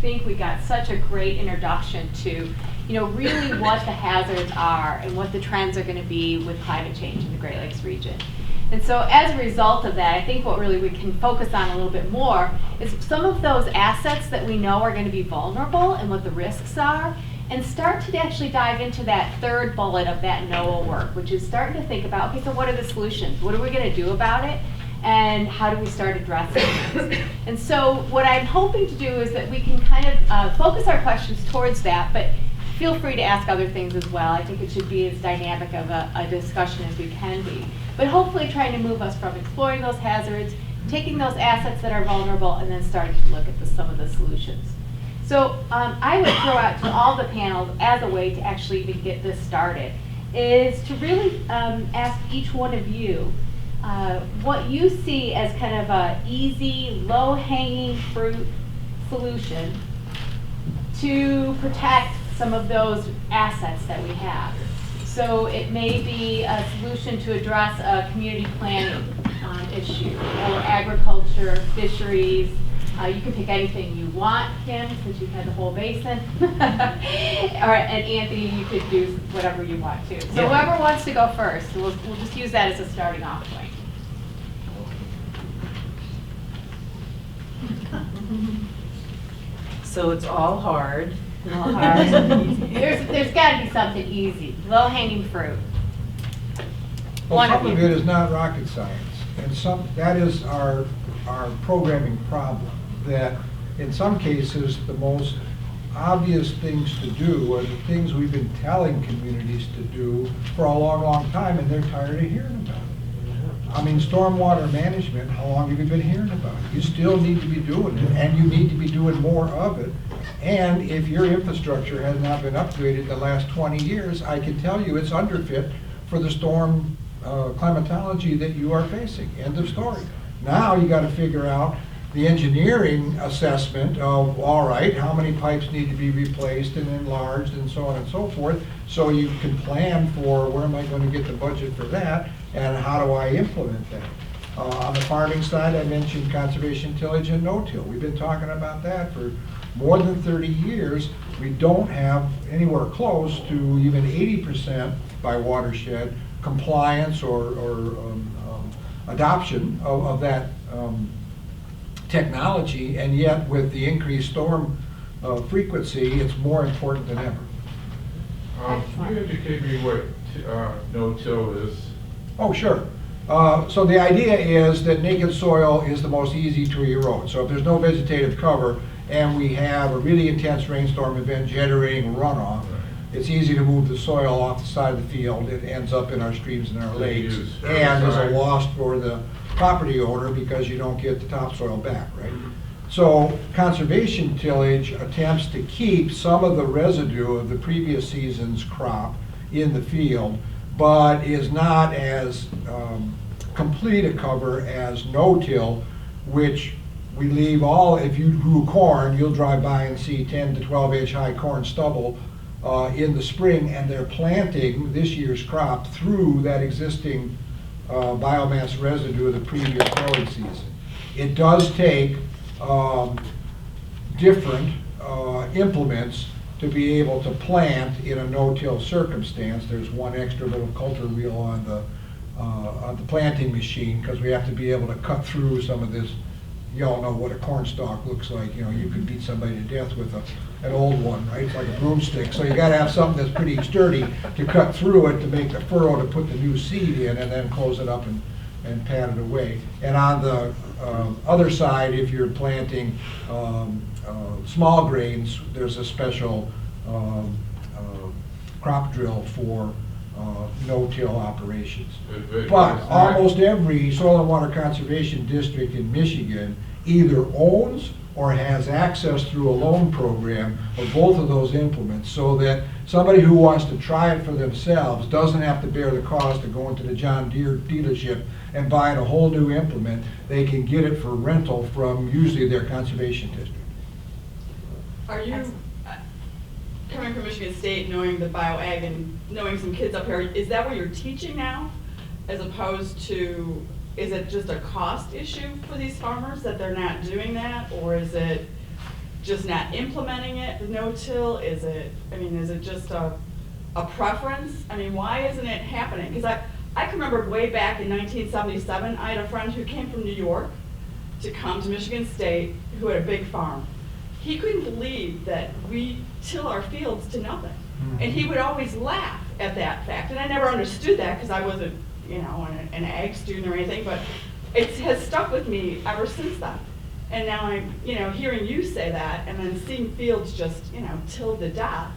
think we got such a great introduction to, really what the hazards are and what the trends are going to be with climate change in the Great Lakes region. And so as a result of that, I think what really we can focus on a little bit more is some of those assets that we know are going to be vulnerable and what the risks are, and start to actually dive into that third bullet of that NOAA work, which is starting to think about, okay, so what are the solutions? What are we going to do about it? And how do we start addressing this? And so what I'm hoping to do is that we can kind of focus our questions towards that, but feel free to ask other things as well. I think it should be as dynamic of a discussion as we can be. But hopefully trying to move us from exploring those hazards, taking those assets that are vulnerable, and then starting to look at some of the solutions. So I would throw out to all the panels as a way to actually even get this started, is to really ask each one of you what you see as kind of a easy, low-hanging fruit solution to protect some of those assets that we have. So it may be a solution to address a community planning issue, or agriculture, fisheries. You can pick anything you want, Kim, since you've had the whole basin. And Anthony, you could do whatever you want to. So whoever wants to go first, we'll just use that as a starting off point. So it's all hard. All hard. There's got to be something easy, low-hanging fruit. Well, some of it is not rocket science, and that is our programming problem. That in some cases, the most obvious things to do are the things we've been telling communities to do for a long, long time, and they're tired of hearing about it. I mean, stormwater management, how long have you been hearing about it? You still need to be doing it, and you need to be doing more of it. And if your infrastructure has not been upgraded the last 20 years, I can tell you it's underfit for the storm climatology that you are facing. End of story. Now you got to figure out the engineering assessment of, all right, how many pipes need to be replaced and enlarged and so on and so forth, so you can plan for where am I going to get the budget for that and how do I implement that. On the farming side, I mentioned conservation tillage and no-till. We've been talking about that for more than 30 years. We don't have anywhere close to even 80% by watershed compliance or adoption of that technology, and yet with the increased storm frequency, it's more important than ever. Can you indicate me what no-till is? Oh, sure. So the idea is that naked soil is the most easy to erode. So if there's no vegetative cover and we have a really intense rainstorm event generating runoff, it's easy to move the soil off the side of the field. It ends up in our streams and our lakes, and is a loss for the property owner because you don't get the topsoil back, right? So conservation tillage attempts to keep some of the residue of the previous season's crop in the field, but is not as complete a cover as no-till, which we leave all. If you grew corn, you'll drive by and see 10 to 12 inch high corn stubble in the spring, and they're planting this year's crop through that existing biomass residue of the previous growing season. It does take different implements to be able to plant in a no-till circumstance. There's one extra little coulter wheel on the planting machine because we have to be able to cut through some of this. You all know what a corn stalk looks like. You know, you could beat somebody to death with an old one, right? It's like a broomstick. So you got to have something that's pretty sturdy to cut through it to make the furrow to put the new seed in, and then close it up and pat it away. And on the other side, if you're planting small grains, there's a special crop drill for no-till operations. But almost every soil and water conservation district in Michigan either owns or has access through a loan program of both of those implements, so that somebody who wants to try it for themselves doesn't have to bear the cost of going to the John Deere dealership and buying a whole new implement. They can get it for rental from usually their conservation district. Are you, coming from Michigan State, knowing the bioag and knowing some kids up here, is that what you're teaching now? As opposed to, is it just a cost issue for these farmers that they're not doing that? Or is it just not implementing it, no-till? Is it, I mean, is it just a preference? I mean, why isn't it happening? Because I can remember way back in 1977, I had a friend who came from New York to come to Michigan State who had a big farm. He couldn't believe that we till our fields to nothing. And he would always laugh at that fact. And I never understood that because I wasn't, you know, an ag student or anything, but it has stuck with me ever since then. And now I'm, you know, hearing you say that and then seeing fields just, you know, tilled to death.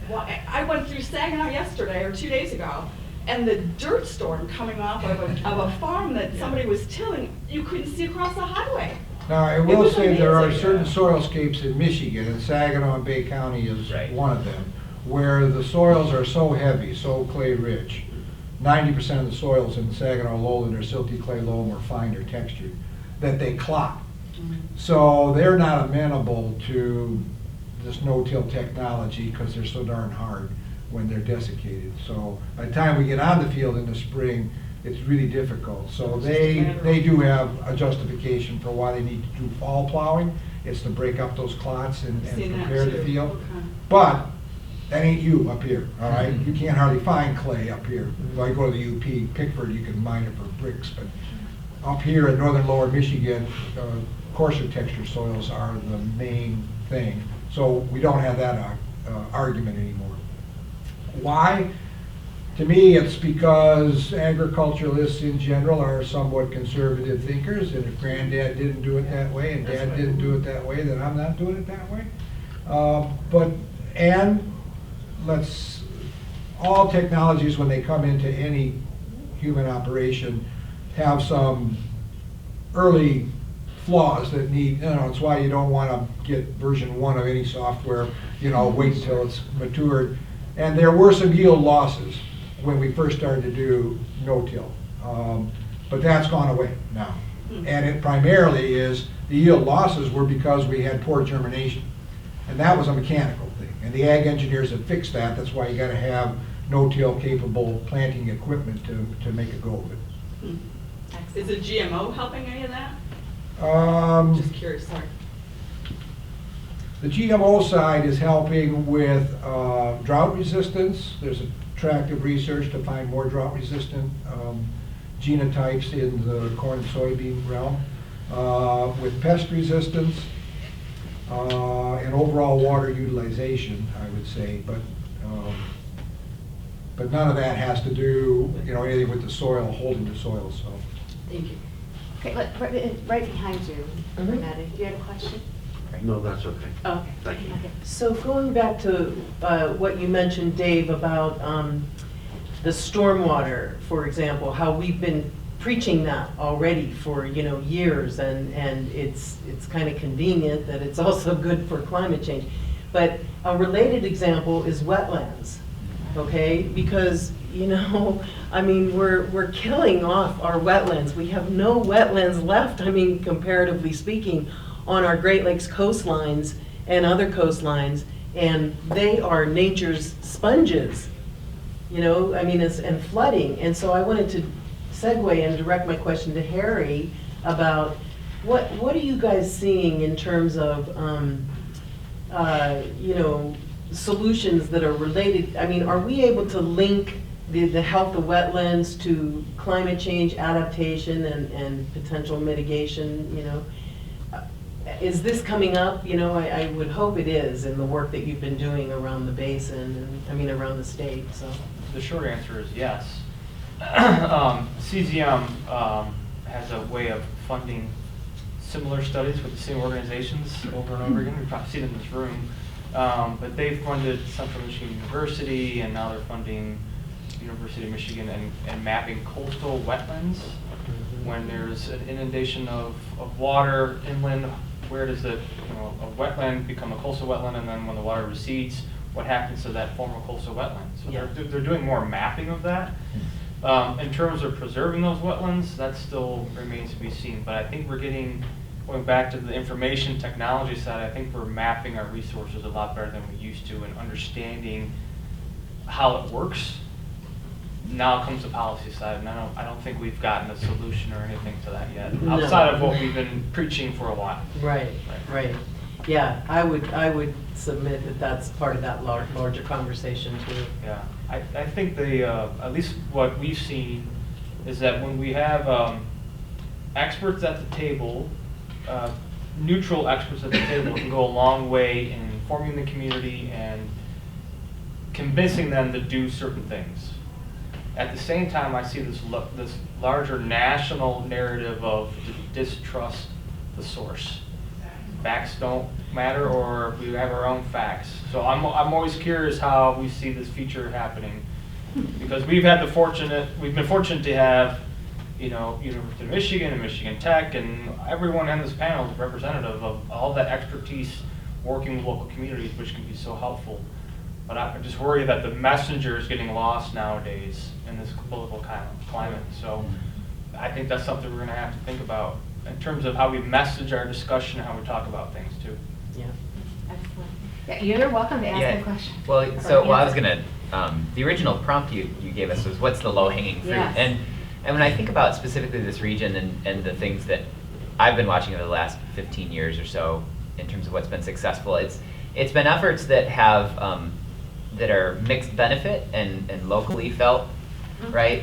Well, I went through Saginaw yesterday or 2 days ago, and the dirt storm coming off of a farm that somebody was tilling, you couldn't see across the highway. Now, I will say there are certain soilscapes in Michigan, and Saginaw and Bay County is one of them, where the soils are so heavy, so clay rich. 90% of the soils in Saginaw lowland are silty clay loam or finer textured, that they clot. So they're not amenable to this no-till technology because they're so darn hard when they're desiccated. So by the time we get on the field in the spring, it's really difficult. So they do have a justification for why they need to do fall plowing. It's to break up those clots and prepare the field. Okay. But that ain't you up here, all right? You can't hardly find clay up here. If I go to the UP, Pickford, you can mine it for bricks, but up here in northern lower Michigan, coarser texture soils are the main thing. So we don't have that argument anymore. Why? To me, it's because agriculturalists in general are somewhat conservative thinkers, and if granddad didn't do it that way and dad didn't do it that way, then I'm not doing it that way. All technologies, when they come into any human operation, have some early flaws that need, you know, it's why you don't want to get version 1 of any software, you know, wait until it's matured. And there were some yield losses when we first started to do no-till, but that's gone away now. And it primarily is, the yield losses were because we had poor germination. And that was a mechanical thing. And the ag engineers have fixed that. That's why you got to have no-till capable planting equipment to make a go of it. Is a GMO helping any of that? Just curious, sorry. The GMO side is helping with drought resistance. There's attractive research to find more drought-resistant genotypes in the corn and soybean realm, with pest resistance and overall water utilization, I would say. But none of that has to do, you know, anything with the soil, holding the soil. So. Thank you. Okay, right behind you, Renata, do you have a question? No, that's okay. Oh, okay. Thank you. Okay. So going back to what you mentioned, Dave, about the stormwater, for example, how we've been preaching that already for, you know, years, and it's kind of convenient that it's also good for climate change. But a related example is wetlands, okay? Because, you know, I mean, we're killing off our wetlands. We have no wetlands left, I mean, comparatively speaking, on our Great Lakes coastlines and other coastlines, and they are nature's sponges, you know, I mean, and flooding. And so I wanted to segue and direct my question to Harry about what are you guys seeing in terms of, you know, solutions that are related? I mean, are we able to link the health of wetlands to climate change adaptation and potential mitigation, you know? Is this coming up? You know, I would hope it is in the work that you've been doing around the basin and, I mean, around the state, so. The short answer is yes. CZM has a way of funding similar studies with the same organizations over and over again. We've probably seen it in this room. But they've funded Central Michigan University, and now they're funding University of Michigan and mapping coastal wetlands. When there's an inundation of water inland, where does a wetland become a coastal wetland, and then when the water recedes, what happens to that former coastal wetland? So they're doing more mapping of that. In terms of preserving those wetlands, that still remains to be seen. But I think we're going back to the information technology side, I think we're mapping our resources a lot better than we used to and understanding how it works. Now comes the policy side, and I don't think we've gotten a solution or anything to that yet, outside of what we've been preaching for a while. Right. Yeah, I would submit that that's part of that larger conversation too. Yeah, I think at least what we've seen is that when we have experts at the table, neutral experts at the table can go a long way in informing the community and convincing them to do certain things. At the same time, I see this larger national narrative of distrust the source. Facts don't matter, or we have our own facts. So I'm always curious how we see this future happening, because we've been fortunate to have, University of Michigan and Michigan Tech, and everyone on this panel is representative of all that expertise working with local communities, which can be so helpful. But I just worry that the messenger is getting lost nowadays in this political climate. So I think that's something we're going to have to think about in terms of how we message our discussion and how we talk about things too. Yeah. Excellent. Yeah, you're welcome to ask a question. Well, I was gonna. The original prompt you gave us was, "What's the low-hanging fruit?" Yes. And when I think about specifically this region and the things that I've been watching over the last 15 years or so in terms of what's been successful, it's been efforts that have that are mixed benefit and locally felt. Right?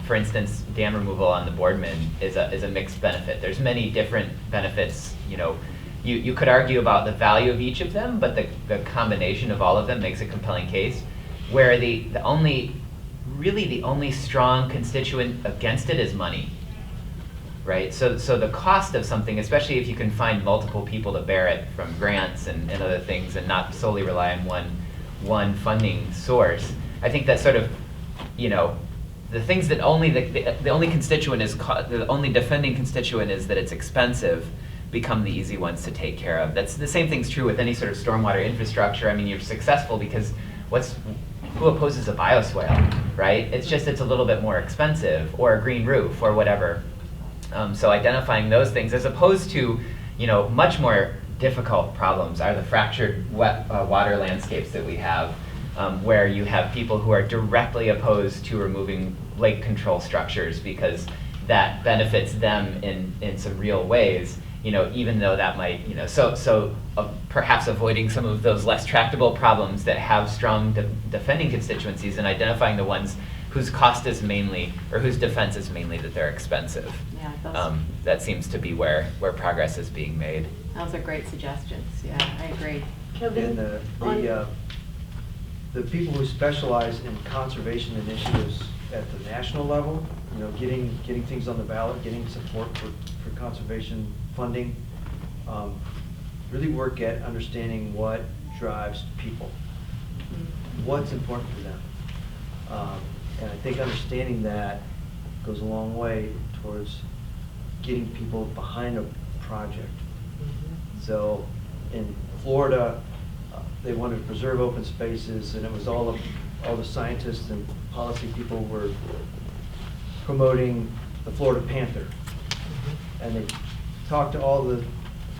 For instance, dam removal on the Boardman is a mixed benefit. There's many different benefits. You could argue about the value of each of them, but the combination of all of them makes a compelling case. Where the only strong constituent against it is money. Right? So the cost of something, especially if you can find multiple people to bear it from grants and other things, and not solely rely on one funding source, I think that sort of, the things that the only constituent is the only defending constituent is that it's expensive, become the easy ones to take care of. That's the same thing's true with any sort of stormwater infrastructure. I mean, you're successful because who opposes a bioswale, right? It's a little bit more expensive, or a green roof, or whatever. So identifying those things, as opposed to, much more difficult problems, are the fractured water landscapes that we have. Where you have people who are directly opposed to removing lake control structures because that benefits them in some real ways, even though that might, perhaps avoiding some of those less tractable problems that have strong defending constituencies, and identifying the ones whose cost is mainly, or whose defense is mainly that they're expensive. Yeah, that seems to be where progress is being made. those are great suggestions. Yeah, I agree. Kevin, And the people who specialize in conservation initiatives at the national level, getting things on the ballot, getting support for conservation funding, really work at understanding what drives people, what's important to them. And I think understanding that goes a long way towards getting people behind a project. So in Florida, they wanted to preserve open spaces, and it was all the scientists and policy people were promoting the Florida panther. And they talked to all the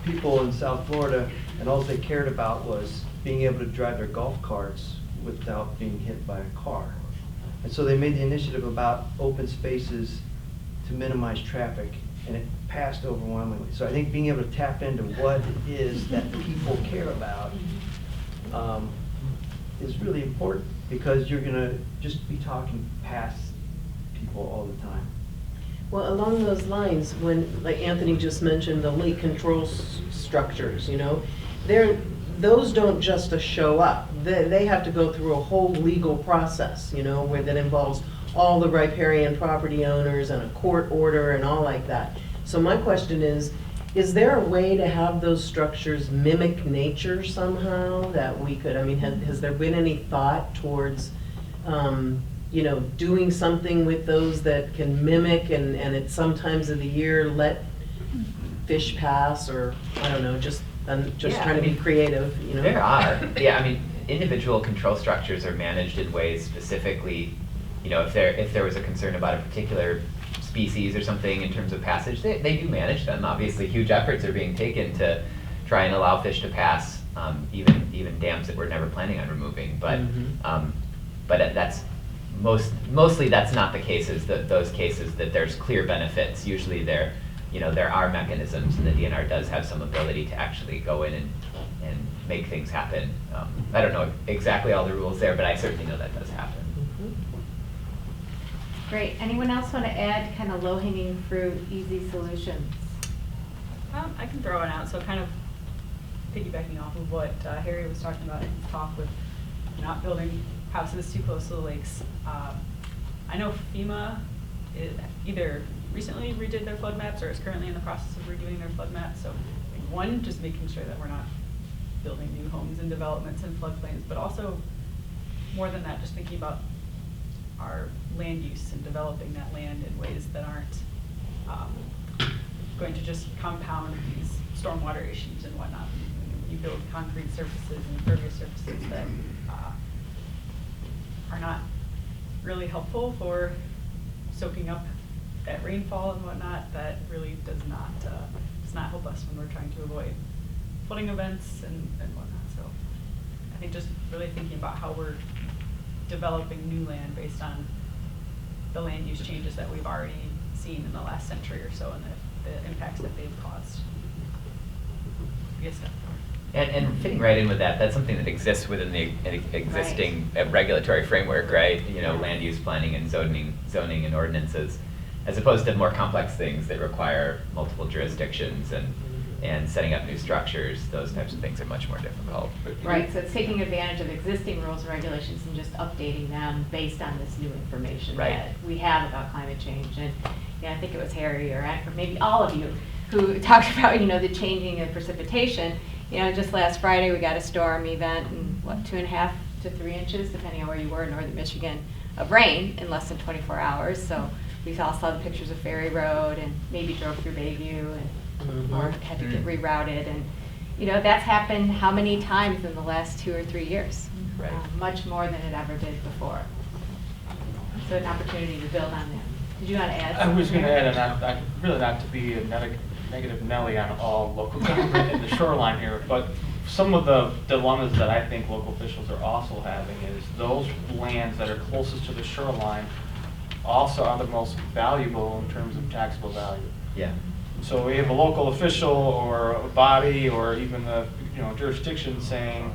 people in South Florida, and all they cared about was being able to drive their golf carts without being hit by a car. And so they made the initiative about open spaces to minimize traffic, and it passed overwhelmingly. So I think being able to tap into what it is that people care about is really important, because you're going to just be talking past people all the time. well, along those lines, when, like Anthony just mentioned, the lake control structures, those don't just show up. They have to go through a whole legal process, where that involves all the riparian property owners and a court order and all like that. So my question is there a way to have those structures mimic nature somehow that we could, has there been any thought towards, doing something with those that can mimic and at some times of the year let fish pass, or, I don't know, I'm just Yeah, trying to be creative, There are. Yeah, individual control structures are managed in ways specifically, if there was a concern about a particular species or something in terms of passage, they do manage them. Obviously, huge efforts are being taken to try and allow fish to pass, even dams that we're never planning on removing. But that's mostly that's not the cases. Those cases that there's clear benefits. Usually they're there are mechanisms, and the DNR does have some ability to actually go in and make things happen. I don't know exactly all the rules there, but I certainly know that does happen. Great. Anyone else want to add kind of low-hanging fruit, easy solutions? I can throw it out. So kind of piggybacking off of what Harry was talking about in his talk with not building houses too close to the lakes. I know FEMA either recently redid their flood maps or is currently in the process of redoing their flood maps. So one, just making sure that we're not building new homes and developments in floodplains, but also more than that, just thinking about our land use and developing that land in ways that aren't going to just compound these stormwater issues and whatnot. You build concrete surfaces and impervious surfaces that are not really helpful for soaking up that rainfall and whatnot. That really does not help us when we're trying to avoid flooding events and whatnot. So I think just really thinking about how we're developing new land based on the land use changes that we've already seen in the last century or so and the impacts that they've caused. Yes, sir. And fitting right in with that, that's something that exists within the existing regulatory framework, right? Land use planning and zoning and ordinances, as opposed to more complex things that require multiple jurisdictions and setting up new structures. Those types of things are much more difficult. Right, so it's taking advantage of existing rules and regulations and just updating them based on this new information that we have about climate change. And I think it was Harry or maybe all of you who talked about, the changing of precipitation. Just last Friday we got a storm event and 2.5 to 3 inches, depending on where you were in northern Michigan, of rain in less than 24 hours. So we all saw the pictures of Ferry Road and maybe drove through Bayview and or had to get rerouted. And that's happened how many times in the last 2 or 3 years? Right. Much more than it ever did before. So an opportunity to build on that. Did you want to add something? I was going to add, and really not to be a negative Nelly on all local government in the shoreline here, but some of the dilemmas that I think local officials are also having is those lands that are closest to the shoreline also are the most valuable in terms of taxable value. Yeah. So we have a local official or a body or even the jurisdiction saying,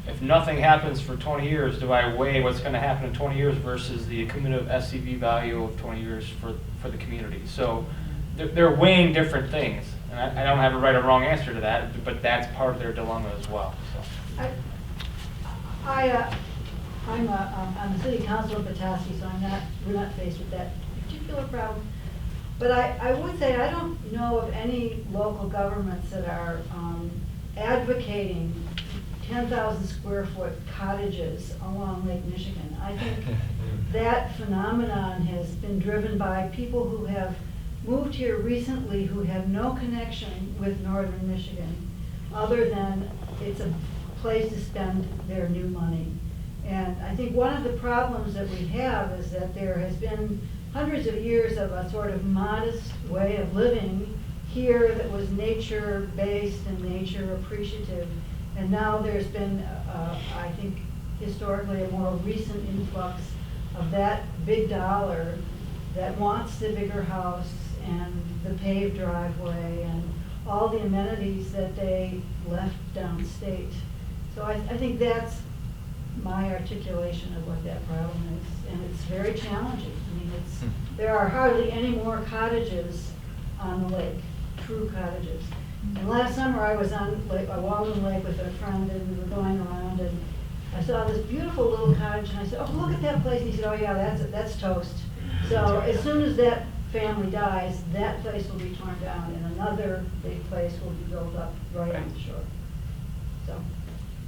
if nothing happens for 20 years, do I weigh what's going to happen in 20 years versus the cumulative SCV value of 20 years for the community? So they're weighing different things. And I don't have a right or wrong answer to that, but that's part of their dilemma as well. So. I'm on the city council of Petoskey, so we're not faced with that particular problem. But I would say I don't know of any local governments that are advocating 10,000 square foot cottages along Lake Michigan. I think that phenomenon has been driven by people who have moved here recently who have no connection with northern Michigan other than it's a place to spend their new money. And I think one of the problems that we have is that there has been hundreds of years of a sort of modest way of living here that was nature-based and nature-appreciative. And now there's been, I think, historically a more recent influx of that big dollar that wants the bigger house and the paved driveway and all the amenities that they left downstate. So I think that's my articulation of what that problem is, and it's very challenging. I mean, there are hardly any more cottages on the lake, true cottages. And last summer I was on Walden Lake with a friend, and we were going around, and I saw this beautiful little cottage, and I said, "Oh, look at that place." And he said, "Oh yeah, that's toast." So as soon as that family dies, that place will be torn down, and another big place will be built up right on the shore. So,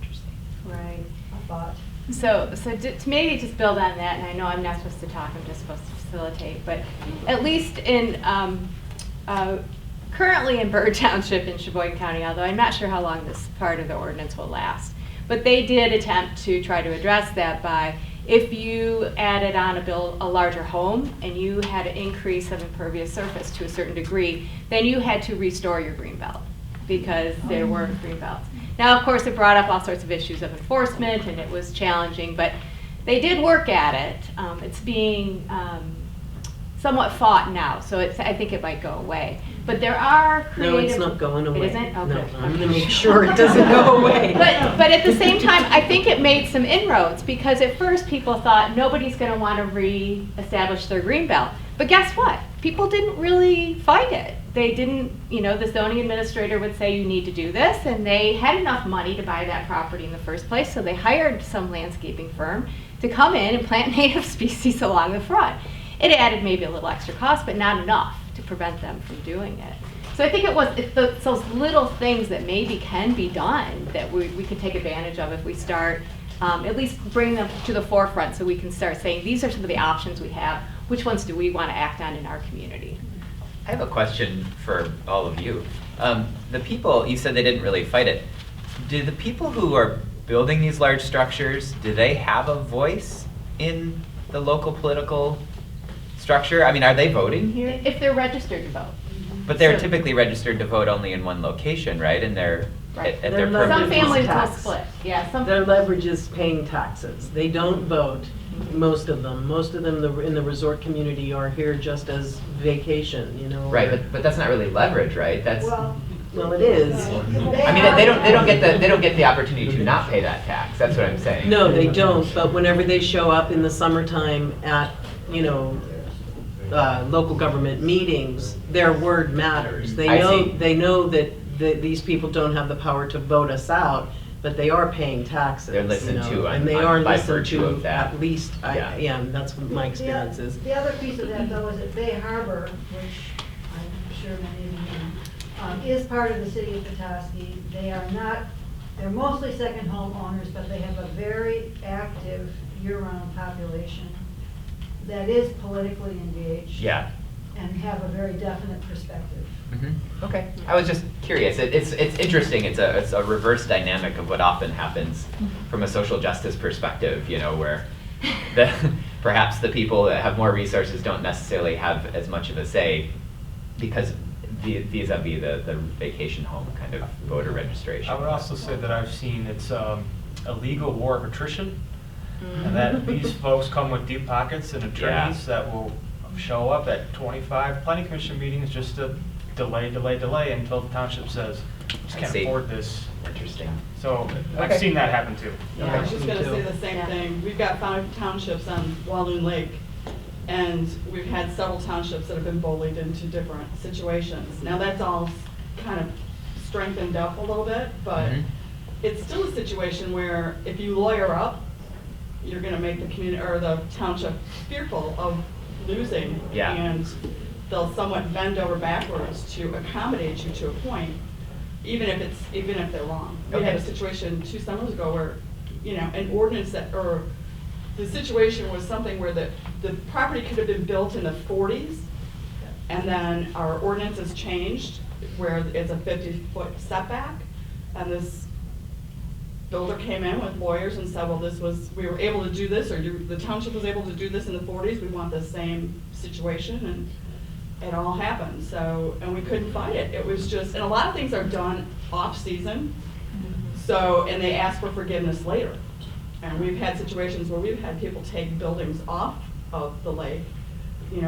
Interesting. Right. a thought. So to maybe just build on that, and I know I'm not supposed to talk, I'm just supposed to facilitate, but at least in currently in Byrd Township in Sheboygan County, although I'm not sure how long this part of the ordinance will last, but they did attempt to try to address that by, if you added on a larger home and you had an increase of impervious surface to a certain degree, then you had to restore your green belt because there were green belts. Now, of course, it brought up all sorts of issues of enforcement and it was challenging, but they did work at it. It's being somewhat fought now, so I think it might go away. But there are creative. No, it's not going away. It isn't? Okay. No, I'm gonna make sure it doesn't go away. But at the same time, I think it made some inroads, because at first people thought nobody's gonna wanna re-establish their green belt. But guess what? People didn't really fight it. They didn't, the zoning administrator would say you need to do this, and they had enough money to buy that property in the first place, so they hired some landscaping firm to come in and plant native species along the front. It added maybe a little extra cost, but not enough to prevent them from doing it. So I think it's those little things that maybe can be done that we could take advantage of if we start, at least bring them to the forefront, so we can start saying, these are some of the options we have. Which ones do we want to act on in our community? I have a question for all of you. The people, you said they didn't really fight it. Do the people who are building these large structures, do they have a voice in the local political structure? I mean, are they voting here? If they're registered to vote. But they're So- typically registered to vote only in one location, right? And they're Right. at They're their leveraged Some permanent families will tax. split, yeah. Their leverage is paying taxes. They don't vote, most of them. Most of them in the resort community are here just as vacation, Right, but that's not really leverage, right? That's, Well, it is. I mean, they don't get the opportunity to not pay that tax. That's what I'm saying. No, they don't, but whenever they show up in the summertime at, local government meetings, their word matters. They I know, see. they know that these people don't have the power to vote us out, but they are paying taxes. They're listened to and they are by listened virtue to of that. at least, Yeah. that's what my experience is. The other piece of that, though, is that Bay Harbor, which I'm sure many of you know, is part of the city of Petoskey. They're mostly second home owners, but they have a very active year-round population that is politically engaged. Yeah. And have a very definite perspective. Okay. I was just curious. It's interesting. It's a reverse dynamic of what often happens from a social justice perspective, where perhaps the people that have more resources don't necessarily have as much of a say, because vis-a-vis the vacation home kind of voter registration. I would also say that I've seen it's a legal war of attrition, and that these folks come with deep pockets and attorneys that will show up at 25 planning commission meetings just to delay until the township says, just I can't see. afford this. Interesting. So I've Okay. seen that happen too. Yeah. I was just gonna say the Me same Yeah. thing. We've got 5 townships on Walloon Lake, and we've had several townships that have been bullied into different situations. Now, that's all kind of strengthened up a little bit, but Mhm. it's still a situation where if you lawyer up, you're gonna make the community, or the township fearful of losing. Yeah. And they'll somewhat bend over backwards to accommodate you to a point, even if they're wrong. We had a Okay. situation 2 summers ago where, an ordinance or the situation was something where the property could have been built in the 40s, and then our ordinances changed where it's a 50-foot setback, and this builder came in with lawyers and said, well, we were able to do this, or the township was able to do this in the 40s, we want the same situation, and it all happened, and we couldn't fight it. It was just, and a lot of things are done off-season, and they ask for forgiveness later. And we've had situations where we've had people take buildings off of the lake,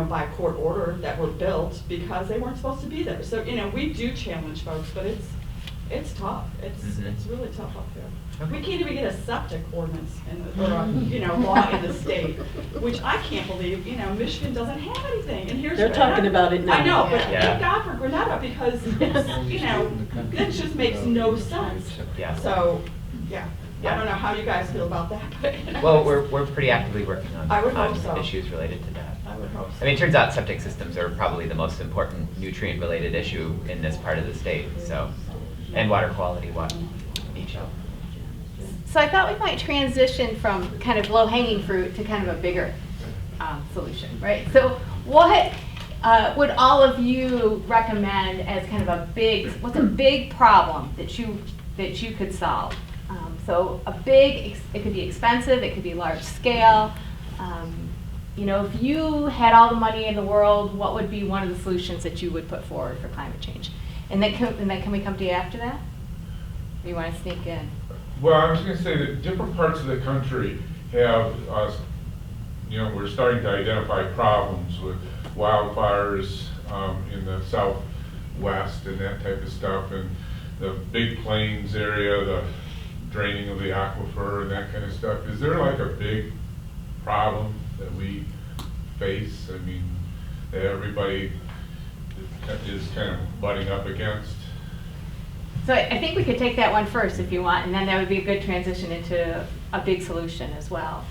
by court order that were built because they weren't supposed to be there. So, we do challenge folks, but it's tough. It's really tough up there. Okay. We can't even get a septic ordinance law in the state, which I can't believe, Michigan doesn't have anything, and here's. They're talking about it now. I know, but Yeah. thank God for Grenada, because it's, it just makes no sense. Yeah. So, yeah, Yeah. I don't know how you guys feel about that, but. Well, we're pretty actively working on I would hope so. issues related to that. I would hope so. I mean, it turns out septic systems are probably the most important nutrient-related issue in this part of the state, so, and water quality, each of. So I thought we might transition from kind of low-hanging fruit to kind of a bigger solution, right? So what would all of you recommend as kind of what's a big problem that you could solve? So it could be expensive, it could be large scale. If you had all the money in the world, what would be one of the solutions that you would put forward for climate change? And then can we come to you after that? Or you want to sneak in? Well, I was going to say that different parts of the country have, we're starting to identify problems with wildfires in the southwest and that type of stuff, and the Big Plains area, the draining of the aquifer and that kind of stuff. Is there like a big problem that we face? I mean, that everybody is kind of butting up against? So I think we could take that one first if you want, and then that would be a good transition into a big solution as well.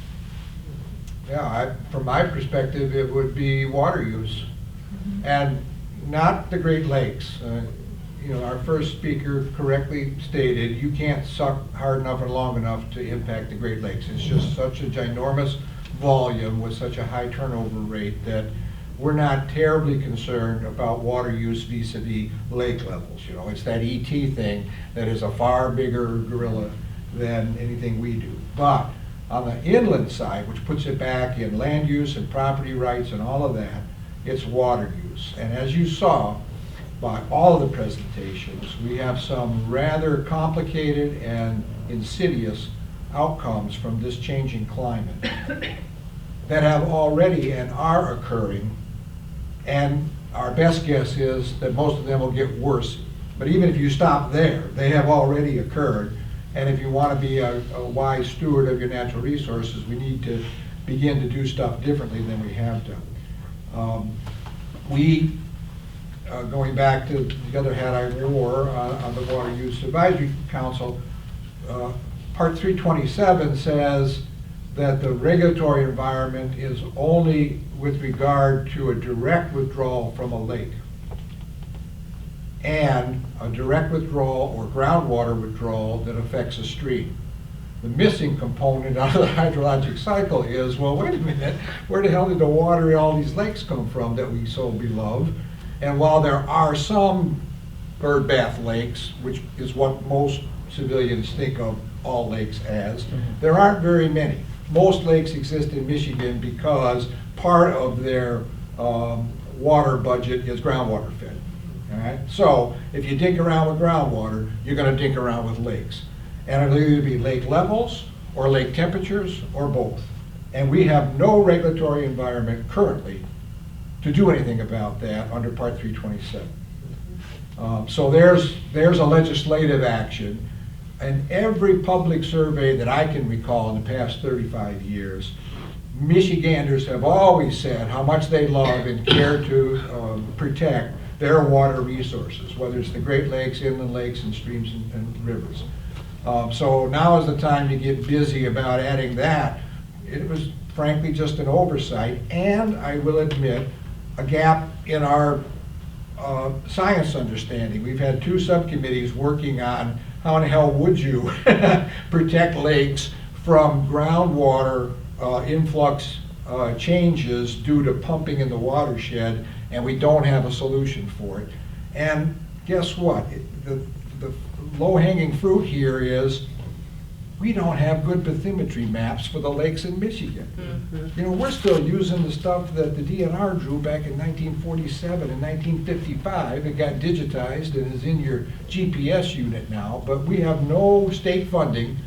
Yeah, from my perspective, it would be water use, and not the Great Lakes. You know, our first speaker correctly stated, you can't suck hard enough and long enough to impact the Great Lakes. It's just such a ginormous volume with such a high turnover rate that we're not terribly concerned about water use vis-a-vis lake levels. You know, it's that ET thing that is a far bigger gorilla than anything we do. But on the inland side, which puts it back in land use and property rights and all of that, it's water use. And as you saw by all of the presentations, we have some rather complicated and insidious outcomes from this changing climate that have already and are occurring. And our best guess is that most of them will get worse. But even if you stop there, they have already occurred. And if you want to be a wise steward of your natural resources, we need to begin to do stuff differently than we have done. Going back to the other hat I wore on the Water Use Advisory Council, Part 327 says that the regulatory environment is only with regard to a direct withdrawal from a lake and a direct withdrawal or groundwater withdrawal that affects a stream. The missing component out of the hydrologic cycle is, well, wait a minute, where the hell did the water in all these lakes come from that we so beloved? And while there are some bird bath lakes, which is what most civilians think of all lakes as, there aren't very many. Most lakes exist in Michigan because part of their water budget is groundwater fed. All right? So if you dig around with groundwater, you're going to dig around with lakes. And it'll either be lake levels or lake temperatures or both. And we have no regulatory environment currently to do anything about that under Part 327. So there's a legislative action. And every public survey that I can recall in the past 35 years, Michiganders have always said how much they love and care to protect their water resources, whether it's the Great Lakes, inland lakes, and streams and rivers. So now is the time to get busy about adding that. It was frankly just an oversight, and I will admit, a gap in our science understanding. We've had 2 subcommittees working on how in the hell would you protect lakes from groundwater influx changes due to pumping in the watershed, and we don't have a solution for it. And guess what? The low-hanging fruit here is we don't have good bathymetry maps for the lakes in Michigan. You know, we're still using the stuff that the DNR drew back in 1947 and 1955. It got digitized and is in your GPS unit now, but we have no state funding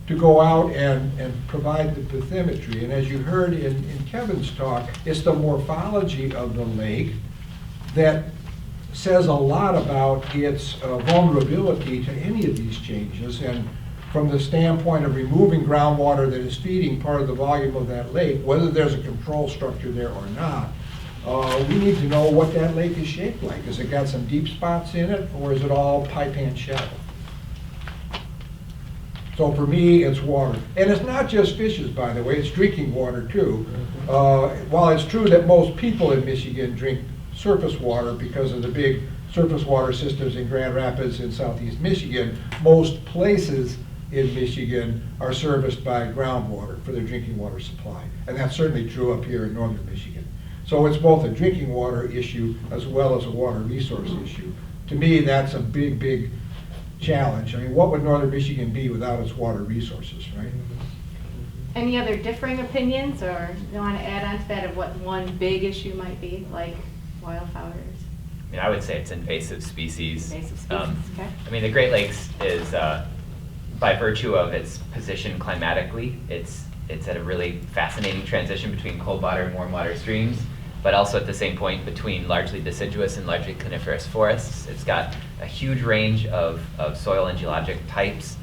to go out and provide the bathymetry. And as you heard in Kevin's talk, it's the morphology of the lake that says a lot about its vulnerability to any of these changes. And from the standpoint of removing groundwater that is feeding part of the volume of that lake, whether there's a control structure there or not, we need to know what that lake is shaped like. Has it got some deep spots in it, or is it all pipe hand shallow? So for me, it's water. And it's not just fishes, by the way, it's drinking water too. While it's true that most people in Michigan drink surface water because of the big surface water systems in Grand Rapids in southeast Michigan, most places in Michigan are serviced by groundwater for their drinking water supply. And that's certainly true up here in northern Michigan. So it's both a drinking water issue as well as a water resource issue. To me, that's a big, big challenge. I mean, what would northern Michigan be without its water resources, right? Any other differing opinions, or you want to add on to that of what one big issue might be, like wildflowers? I mean, I would say it's invasive species. Invasive species, okay. I mean, the Great Lakes is, by virtue of its position climatically, it's at a really fascinating transition between cold water and warm water streams. but also at the same point between largely deciduous and largely coniferous forests. It's got a huge range of soil and geologic types,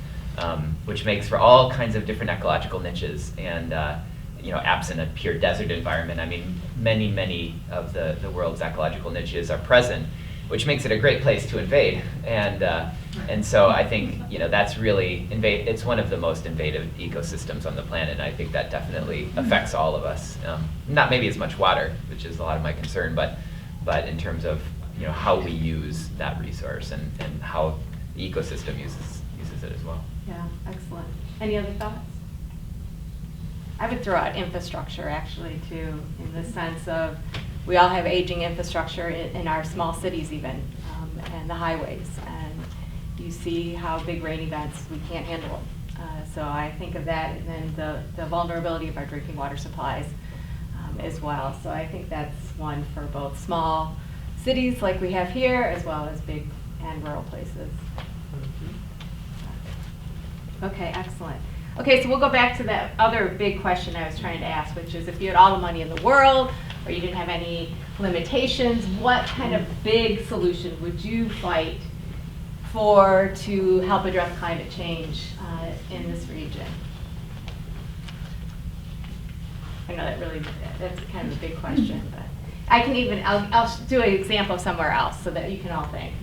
which makes for all kinds of different ecological niches. And absent a pure desert environment, I mean, many of the world's ecological niches are present, which makes it a great place to invade. And so I think that's really it's one of the most invasive ecosystems on the planet. And I think that definitely affects all of us. Not maybe as much water, which is a lot of my concern, but in terms of how we use that resource and how the ecosystem uses it as well. Yeah, excellent. Any other thoughts? I would throw out infrastructure actually too, in the sense of we all have aging infrastructure in our small cities even, and the highways. And you see how big rain events, we can't handle them. So I think of that, and then the vulnerability of our drinking water supplies as well. So I think that's one for both small cities like we have here, as well as big and rural places. Okay, excellent. Okay, so we'll go back to that other big question I was trying to ask, which is if you had all the money in the world, or you didn't have any limitations, what kind of big solution would you fight for to help address climate change in this region? I know that's kind of a big question, but I'll do an example somewhere else so that you can all think.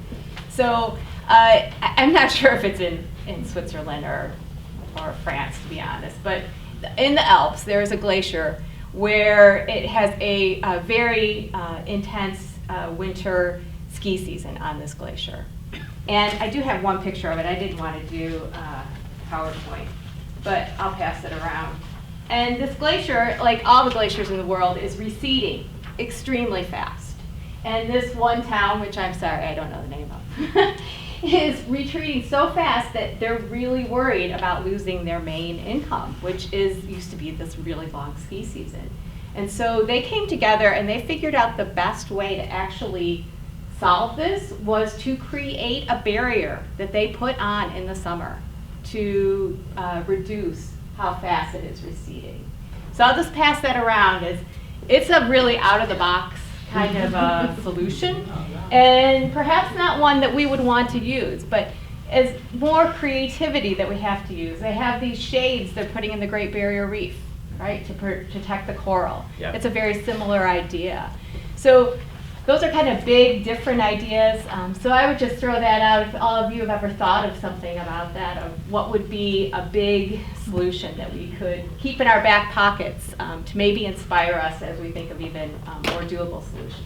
So I'm not sure if it's in Switzerland or France, to be honest, but in the Alps there is a glacier where it has a very intense winter ski season on this glacier. And I do have one picture of it. I didn't want to do PowerPoint, but I'll pass it around. And this glacier, like all the glaciers in the world, is receding extremely fast. And this one town, which I'm sorry, I don't know the name of, is retreating so fast that they're really worried about losing their main income, which used to be this really long ski season. And so they came together and they figured out the best way to actually solve this was to create a barrier that they put on in the summer to reduce how fast it is receding. So I'll just pass that around. It's a really out-of-the-box kind of a solution, and perhaps not one that we would want to use, but as more creativity that we have to use. They have these shades they're putting in the Great Barrier Reef, right, to protect the coral. Yeah. It's a very similar idea. So those are kind of big, different ideas. So I would just throw that out if all of you have ever thought of something about that, of what would be a big solution that we could keep in our back pockets to maybe inspire us as we think of even more doable solutions.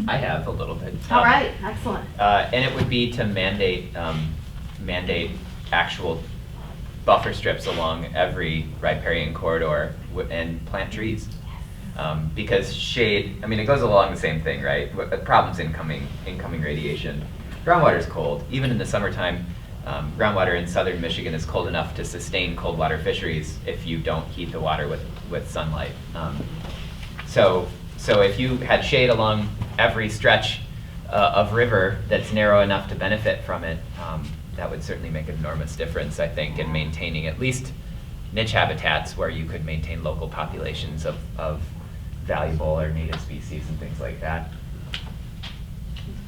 I have a little bit. All right, excellent. And it would be to mandate actual buffer strips along every riparian corridor and plant trees. Because shade, I mean, it goes along the same thing, right? The problem's incoming radiation. Groundwater is cold. Even in the summertime, groundwater in southern Michigan is cold enough to sustain cold water fisheries if you don't heat the water with sunlight. So if you had shade along every stretch of river that's narrow enough to benefit from it, that would certainly make an enormous difference, I think, in maintaining at least niche habitats where you could maintain local populations of valuable or native species and things like that.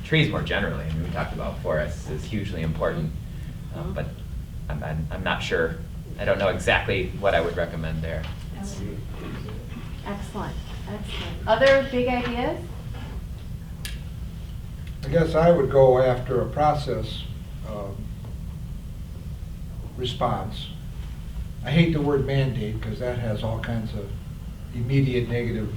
Trees more generally, I mean, we talked about forests is hugely important, but I'm not sure. I don't know exactly what I would recommend there. Excellent. Other big ideas? I guess I would go after a process response. I hate the word mandate because that has all kinds of immediate negative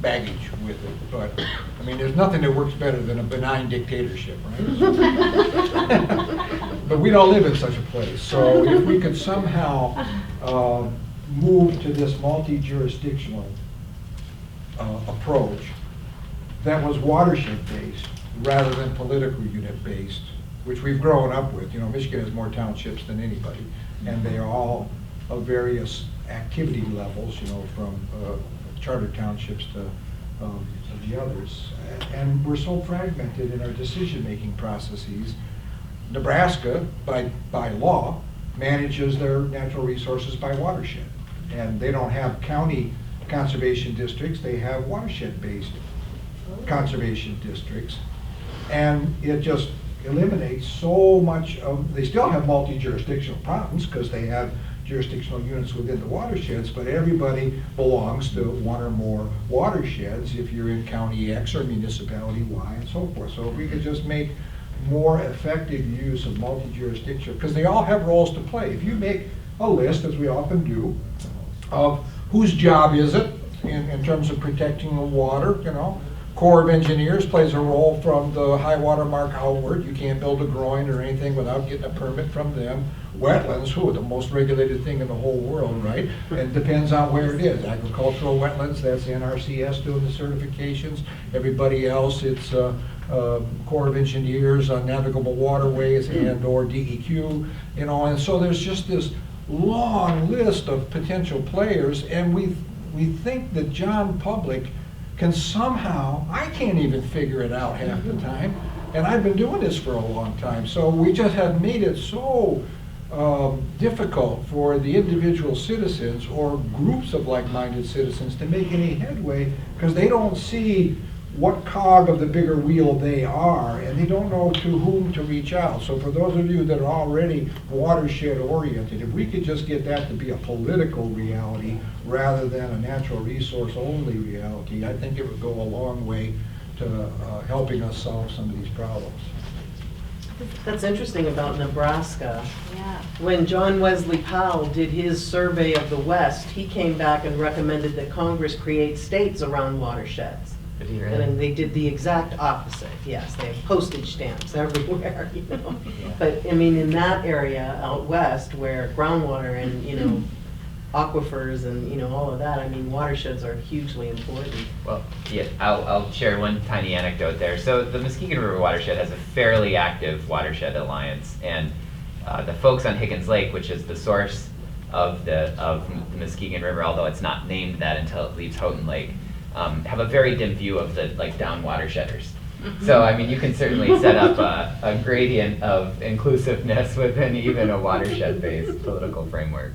baggage with it. But I mean, there's nothing that works better than a benign dictatorship, right? But we don't live in such a place. So if we could somehow move to this multi-jurisdictional approach that was watershed-based rather than political unit-based, which we've grown up with. You know, Michigan has more townships than anybody, and they are all of various activity levels, you know, from charter townships to the others. And we're so fragmented in our decision-making processes. Nebraska, by law, manages their natural resources by watershed. And they don't have county conservation districts, they have watershed-based conservation districts. And it just eliminates so much of, they still have multi-jurisdictional problems because they have jurisdictional units within the watersheds, but everybody belongs to one or more watersheds if you're in county X or municipality Y and so forth. So if we could just make more effective use of multi-jurisdictional, because they all have roles to play. If you make a list, as we often do, of whose job is it in terms of protecting the water, you know, Corps of Engineers plays a role from the high water mark outward. You can't build a groin or anything without getting a permit from them. Wetlands, who are the most regulated thing in the whole world, right? It depends on where it is. Agricultural wetlands, that's NRCS doing the certifications. Everybody else, it's Corps of Engineers on navigable waterways and or DEQ, you know, and so there's just this long list of potential players, and we think that John Public can somehow, I can't even figure it out half the time, and I've been doing this for a long time, so we just have made it so difficult for the individual citizens or groups of like-minded citizens to make any headway because they don't see what cog of the bigger wheel they are, and they don't know to whom to reach out. So for those of you that are already watershed oriented, if we could just get that to be a political reality rather than a natural resource only reality, I think it would go a long way to helping us solve some of these problems. That's interesting about Nebraska. Yeah. When John Wesley Powell did his survey of the West, he came back and recommended that Congress create states around watersheds. Did he really? And then they did the exact opposite. Yes, they have postage stamps everywhere, you know. Yeah. But I mean, in that area out west where groundwater and, you know, aquifers and, you know, all of that, I mean, watersheds are hugely important. Well, yeah, I'll share one tiny anecdote there. So the Muskegon River Watershed has a fairly active watershed alliance, and the folks on Higgins Lake, which is the source of the Muskegon River, although it's not named that until it leaves Houghton Lake, have a very dim view of the down watershedders. So I mean, you can certainly set up a gradient of inclusiveness within even a watershed-based political framework.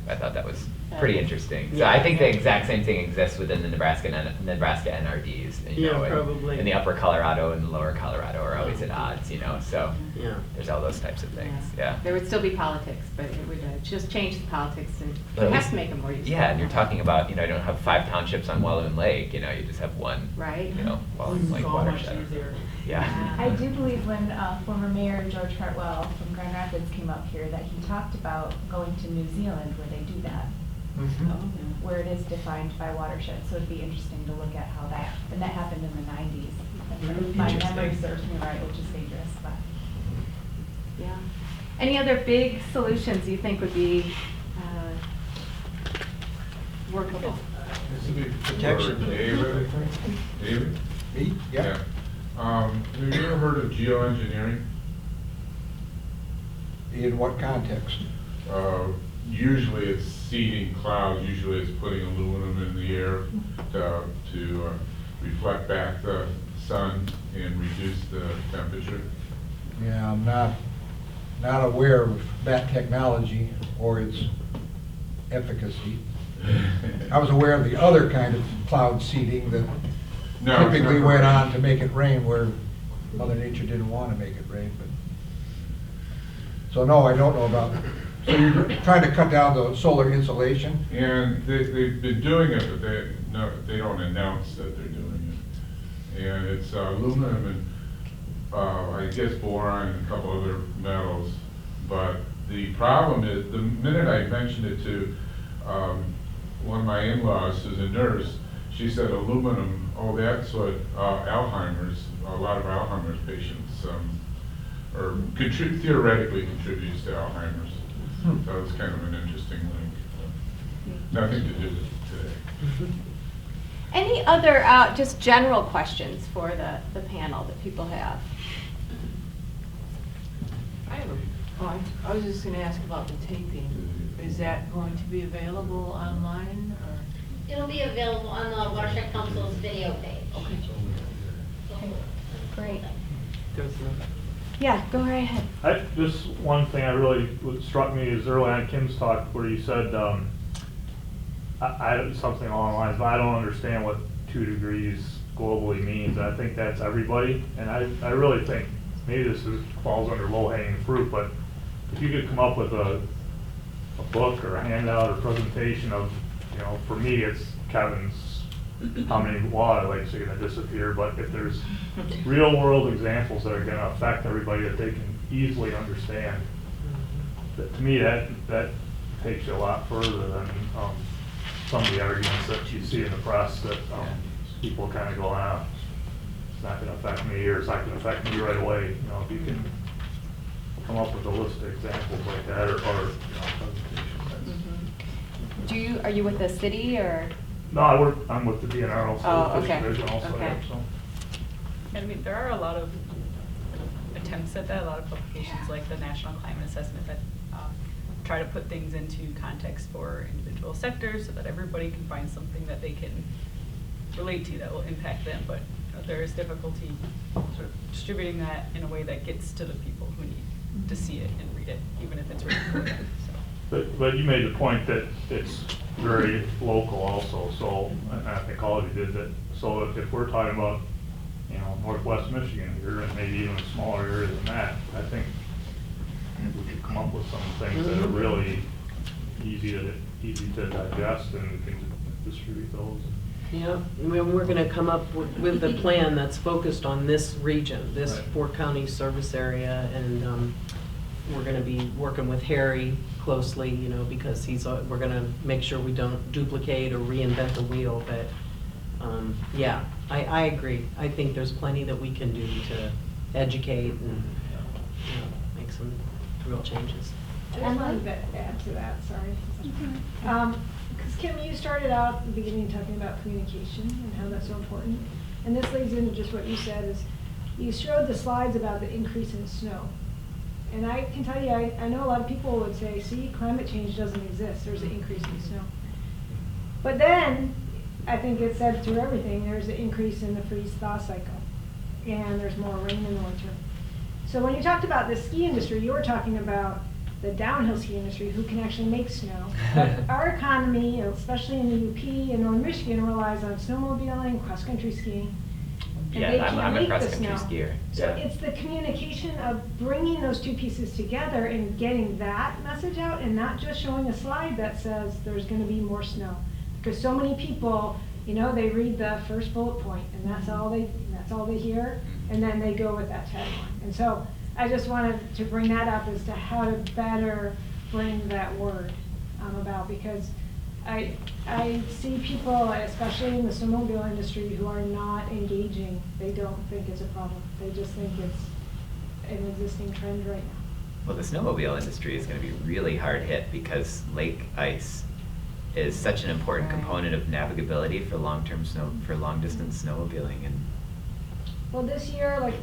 I thought that was pretty interesting. So I think the exact same thing exists within the Nebraska NRDs. You know, probably. And the upper Colorado and the lower Colorado are always at odds, you know, so there's all those types of things, yeah. There would still be politics, but it would just change the politics and But it at has least- to make them more useful. Yeah, and you're talking about, you know, you don't have 5 townships on Walloon Lake, you know, you just have one, Right. you know, Walloon Lake So much watershed. easier. Yeah. I do believe when former Mayor George Hartwell from Grand Rapids came up here that he talked about going to New Zealand where they do that, where it is defined by watershed. So it'd be interesting to look at how that, and that happened in the 90s. If my memory serves me right, which is dangerous, but. Yeah. Any other big solutions you think would be workable? This would be Protection. for David, I think. David? Me? Yeah. Have you ever heard of geoengineering? In what context? Usually it's seeding clouds, usually it's putting aluminum in the air to reflect back the sun and reduce the temperature. Yeah, I'm not aware of that technology or its efficacy. I was aware of the other kind of cloud seeding that No, it's typically not went right. on to make it rain where Mother Nature didn't want to make it rain, but. So no, I don't know about, so you're trying to cut down the solar insulation? And they've been doing it, but they don't announce that they're doing it. And it's aluminum and I guess boron and a couple other metals. But the problem is, the minute I mentioned it to one of my in-laws who's a nurse, she said aluminum, oh, that's what Alzheimer's, a lot of Alzheimer's patients, or theoretically contributes to Alzheimer's. So it's kind of an interesting link. Nothing to do with today. Any other just general questions for the panel that people have? I was just gonna ask about the taping. Is that going to be available online, or? It'll be available on the Watershed Council's video page. Okay, great. Yeah, go right ahead. Just one thing what struck me is early on in Kim's talk where you said something along the lines, but I don't understand what 2 degrees globally means. I think that's everybody, and I really think maybe falls under low-hanging fruit, but if you could come up with a book or a handout or presentation of, you know, for me, it's Kevin's, how many water lakes are gonna disappear, but if there's real-world examples that are gonna affect everybody that they can easily understand, that, to me, that takes you a lot further than some of the arguments that you see in the press that people kind of go, it's not going to affect me, or it's not going to affect me right away. You know, if you can come up with a list of examples like that, or you know, presentations. Are you with the city or? No, I'm with the DNR also, Oh, Fish okay. Division also. Okay. Yeah, so. I mean, there are a lot of attempts at that, a lot of publications like the National Climate Assessment that try to put things into context for individual sectors so that everybody can find something that they can relate to that will impact them. But there is difficulty sort of distributing that in a way that gets to the people who need to see it and read it, even if it's written for them. So. But you made the point that it's very local also, so, and I think all of you did that. So if we're talking about, you know, Northwest Michigan here, and maybe even a smaller area than that, I think we could come up with some things that are really easy to digest, and we can distribute those. Yeah, we're going to come up with a plan that's focused on this region, this Right. 4-county service area, and we're going to be working with Harry closely, you know, because we're going to make sure we don't duplicate or reinvent the wheel. But yeah, I agree. I think there's plenty that we can do to educate and, you know, make some real changes. I just wanted to add to that, sorry. Because Kim, you started out at the beginning talking about communication and how that's so important. And this leads into just what you said is, you showed the slides about the increase in snow. And I can tell you, I know a lot of people would say, see, climate change doesn't exist, there's an increase in snow. But then, I think it said through everything, there's an increase in the freeze-thaw cycle. And there's more rain in the winter. So when you talked about the ski industry, you were talking about the downhill ski industry who can actually make snow. But our economy, especially in the UP and Northern Michigan, relies on snowmobiling, cross-country skiing. And Yeah, they I'm can't a make the cross-country snow. skier. So Yeah. it's the communication of bringing those two pieces together and getting that message out, and not just showing a slide that says there's going to be more snow. Because so many people, you know, they read the first bullet point, and that's all they hear, and then they go with that tagline. And so I just wanted to bring that up as to how to better bring that word about, because I see people, especially in the snowmobile industry, who are not engaging. They don't think it's a problem. They just think it's an existing trend right now. Well, the snowmobile industry is going to be really hard hit because lake ice is such an important component of navigability for long distance snowmobiling. And Well, this year, like,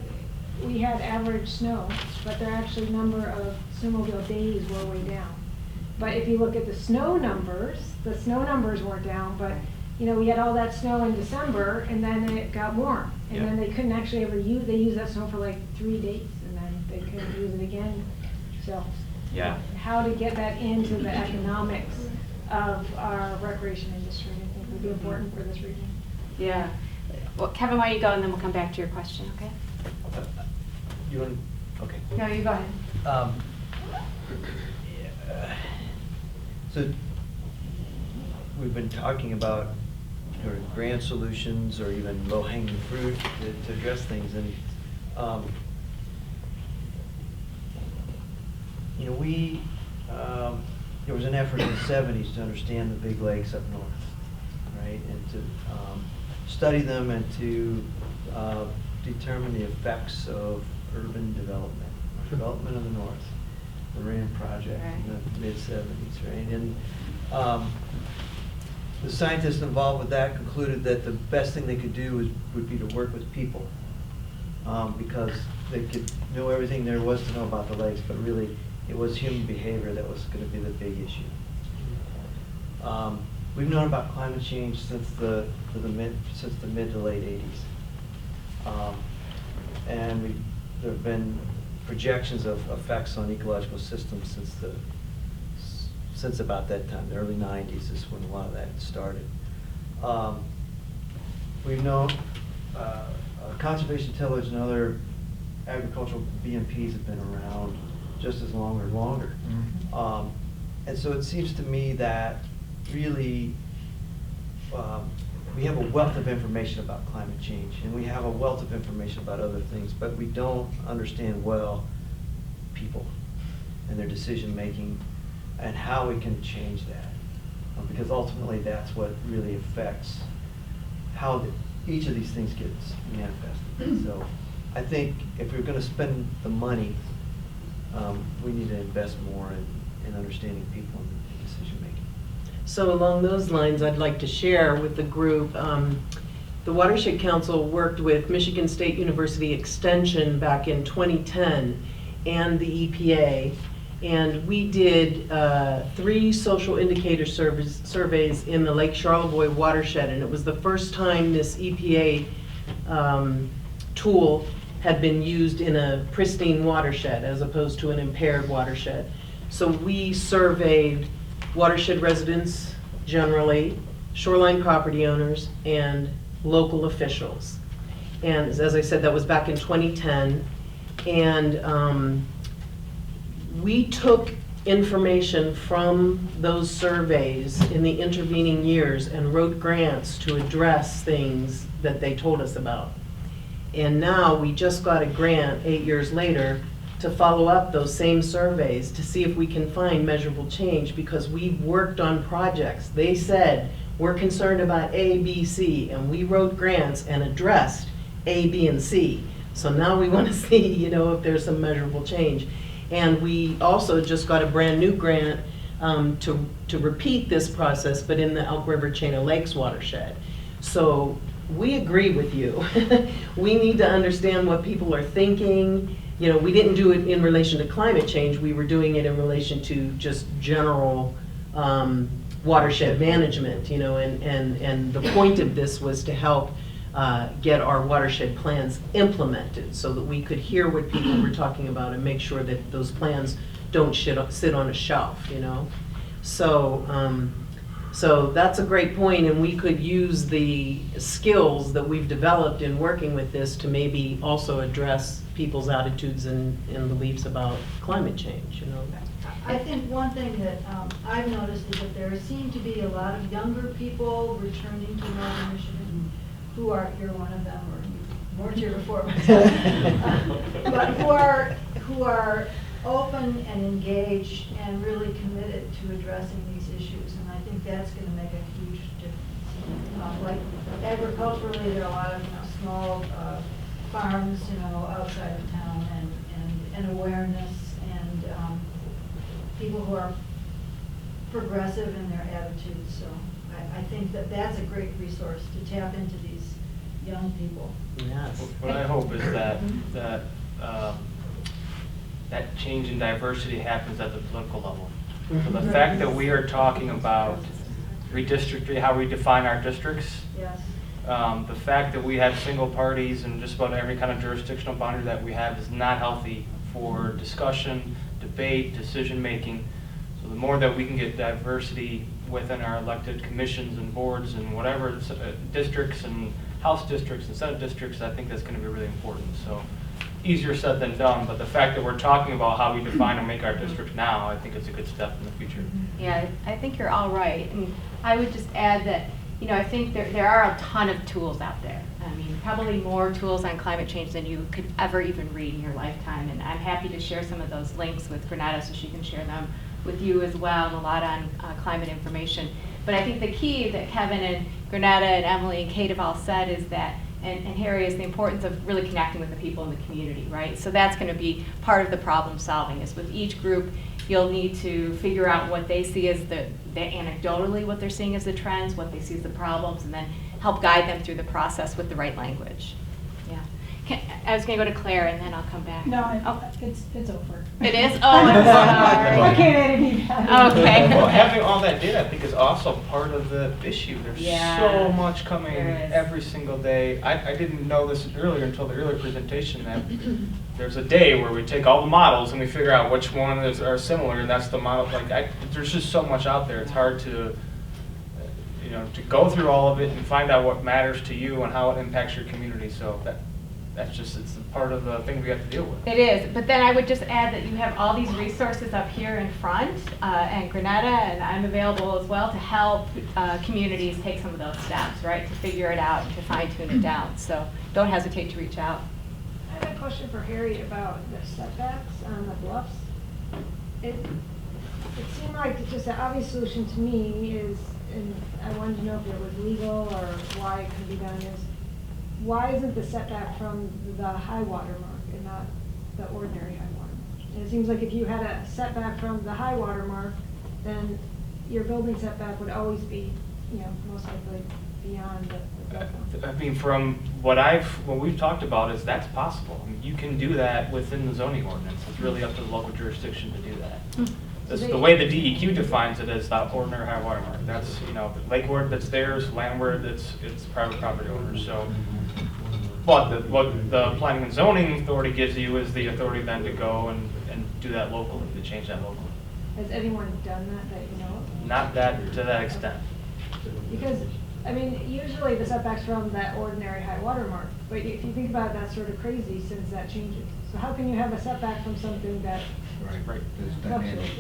we had average snow, but their actual number of snowmobile days were way down. But if you look at the snow numbers weren't down, but, you know, we had all that snow in December, and then it got warm. And then they couldn't actually ever they used that snow for like 3 days, and then they couldn't use it again. So, yeah, how to get that into the economics of our recreation industry, I think would be important for this region. Yeah. Well, Kevin, why don't you go, and then we'll come back to your question, okay? You want, okay. No, you go ahead. So we've been talking about grand solutions or even low-hanging fruit to address things, and you know, there was an effort in the 70s to understand the big lakes up north, right, and to study them and to determine the effects of urban development of the north, the RAM project in the mid-70s, right? And the scientists involved with that concluded that the best thing they could do would be to work with people, because they could know everything there was to know about the lakes, but really it was human behavior that was going to be the big issue. We've known about climate change since the mid to late 80s, and there have been projections of effects on ecological systems since the since about that time, the early 90s is when a lot of that started. We've known conservation tillage and other agricultural BMPs have been around just as long or longer. Mhm. And so it seems to me that really we have a wealth of information about climate change, and we have a wealth of information about other things, but we don't understand well people and their decision-making and how we can change that. Because ultimately that's what really affects how each of these things gets manifested. So I think if we're going to spend the money, we need to invest more in understanding people and decision-making. So along those lines, I'd like to share with the group, the Watershed Council worked with Michigan State University Extension back in 2010 and the EPA, and we did 3 social indicator surveys in the Lake Charlevoix watershed, and it was the first time this EPA tool had been used in a pristine watershed as opposed to an impaired watershed. So we surveyed watershed residents generally, shoreline property owners, and local officials. And as I said, that was back in 2010. And we took information from those surveys in the intervening years and wrote grants to address things that they told us about. And now we just got a grant 8 years later to follow up those same surveys to see if we can find measurable change, because we've worked on projects. They said, we're concerned about A, B, C, and we wrote grants and addressed A, B, and C. So now we want to see, if there's some measurable change. And we also just got a brand new grant to repeat this process, but in the Elk River Chain of Lakes watershed. So we agree with you. We need to understand what people are thinking. We didn't do it in relation to climate change. We were doing it in relation to just general watershed management, and the point of this was to help get our watershed plans implemented so that we could hear what people were talking about and make sure that those plans don't sit on a shelf, So that's a great point, and we could use the skills that we've developed in working with this to maybe also address people's attitudes and beliefs about climate change, I think one thing that I've noticed is that there seem to be a lot of younger people returning to Northern Michigan who are, you're one of them, or you weren't here before, but who are open and engaged and really committed to addressing these issues, and I think that's going to make a huge difference. Like agriculturally, there are a lot of small farms, outside of town, and awareness, and people who are progressive in their attitudes. So I think that that's a great resource to tap into these young people. Yes. What I hope is that that change in diversity happens at the political level. So the fact that we are talking about redistricting, how we define our districts, Yes. The fact that we have single parties and just about every kind of jurisdictional boundary that we have is not healthy for discussion, debate, decision-making. So the more that we can get diversity within our elected commissions and boards and whatever, districts and House districts and Senate districts, I think that's going to be really important. So easier said than done, but the fact that we're talking about how we define and make our districts now, I think it's a good step in the future. Yeah, I think you're all right. And I would just add that, I think there are a ton of tools out there. I mean, probably more tools on climate change than you could ever even read in your lifetime. And I'm happy to share some of those links with Granada so she can share them with you as well, and a lot on climate information. But I think the key that Kevin and Granada and Emily and Kate have all said is that, and Harry, is the importance of really connecting with the people in the community, right? So that's going to be part of the problem solving, is with each group, you'll need to figure out what they see as the anecdotally what they're seeing as the trends, what they see as the problems, and then help guide them through the process with the right language. Yeah. I was going to go to Claire, and then I'll come back. back? No, Oh. it's over. It is? Oh, I'm sorry. I can't add any value. Okay. Well, having all that data, I think, is also part of the issue. There's Yeah, so much coming there is. every single day. I didn't know this earlier until the earlier presentation that there's a day where we take all the models and we figure out which ones are similar, and that's the model. Like, there's just so much out there. It's hard to, to go through all of it and find out what matters to you and how it impacts your community. So that's just, it's part of the thing we have to deal with. It is, but then I would just add that you have all these resources up here in front, and Granetta, and I'm available as well to help communities take some of those steps, right, to figure it out and to fine tune it down. So don't hesitate to reach out. I have a question for Harry about the setbacks on the bluffs. It seemed like just an obvious solution to me is, and I wanted to know if it was legal or why it couldn't be done, is why isn't the setback from the high water mark and not the ordinary high water mark? And it seems like if you had a setback from the high water mark, then your building setback would always be, most likely beyond the flood zone. I mean, from what we've talked about is that's possible. I mean, you can do that within the zoning ordinance. It's really up to the local jurisdiction to do that. The way the DEQ defines it is the ordinary high water mark. That's, lakeward, that's theirs, landward, it's private property owners. So, but what the planning and zoning authority gives you is the authority then to go and do that locally, to change that locally. Has anyone done that you know of? Not that to that extent. Because, I mean, usually the setback's from that ordinary high water mark, but if you think about it, that's sort of crazy since that changes. So how can you have a setback from something that Right. fluctuates?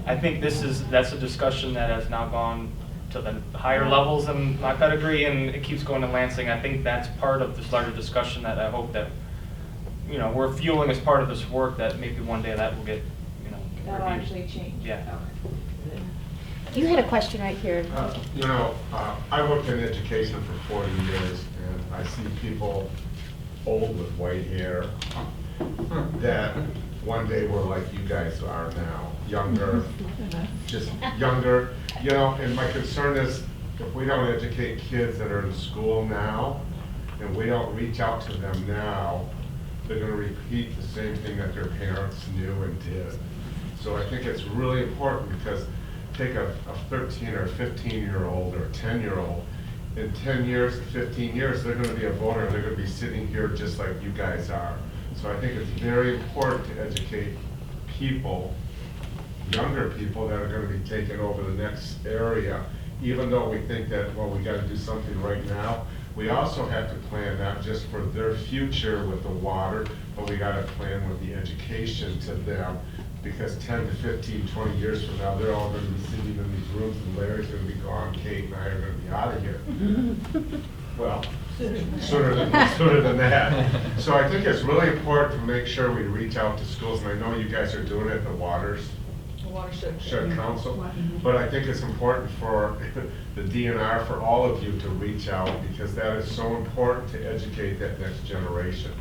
I think that's a discussion that has now gone to the higher levels in my pedigree, and it keeps going to Lansing. I think that's part of this larger discussion that I hope that, we're fueling as part of this work, that maybe one day that will get, That'll reviewed. actually change. Yeah. You had a question right here. I worked in education for 40 years, and I see people old with white hair that one day were like you guys are now, younger, just younger, and my concern is if we don't educate kids that are in school now, and we don't reach out to them now, they're going to repeat the same thing that their parents knew and did. So I think it's really important, because take a 13 or 15-year-old or a 10-year-old, in 10 years, 15 years, they're going to be a voter. They're going to be sitting here just like you guys are. So I think it's very important to educate people, younger people, that are going to be taking over the next area. Even though we think that, well, we got to do something right now, we also have to plan not just for their future with the water, but we got to plan with the education to them. Because 10 to 15, 20 years from now, they're all going to be sitting in these rooms, and Larry's going to be gone, Kate and I are going to be out of here. Well, sooner than that. So I think it's really important to make sure we reach out to schools, and I know you guys are doing it at the Watershed Council, but I think it's important for the DNR, for all of you to reach out, because that is so important to educate that next generation.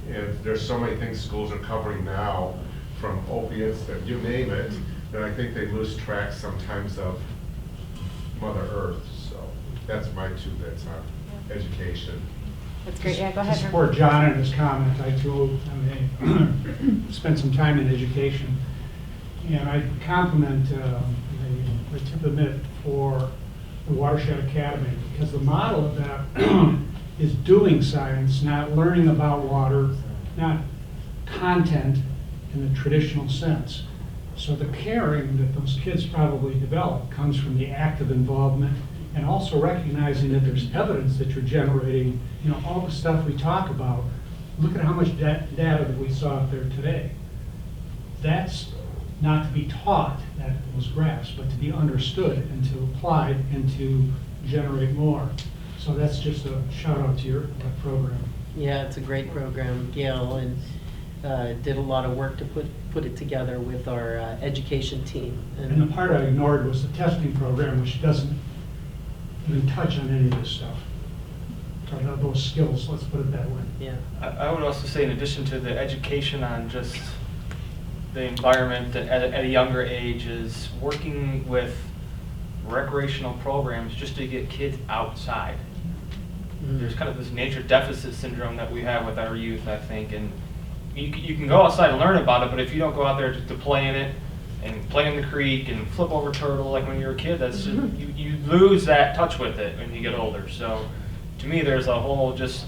And there's so many things schools are covering now, from opiates, that you name it, that I think they lose track sometimes of Mother Earth. So that's my 2 bits on education. That's great. Yeah, go ahead. To support John in his comment, I too spent some time in education, and I compliment the tip of Mitt for the Watershed Academy, because the model of that is doing science, not learning about water, not content in the traditional sense. So the caring that those kids probably develop comes from the active involvement, and also recognizing that there's evidence that you're generating, all the stuff we talk about. Look at how much data that we saw out there today. That's not to be taught, that was grasped, but to be understood and to apply and to generate more. So that's just a shout out to your program. Yeah, it's a great program, Gail, and did a lot of work to put it together with our education team. And the part I ignored was the testing program, which doesn't even touch on any of this stuff. Those skills, let's put it that way. Yeah. I would also say, in addition to the education on just the environment at a younger age, is working with recreational programs just to get kids outside. There's kind of this nature deficit syndrome that we have with our youth, I think, and you can go outside and learn about it, but if you don't go out there to play in it and play in the creek and flip over turtle like when you're a kid, that's just, you lose that touch with it when you get older. So to me, there's a whole just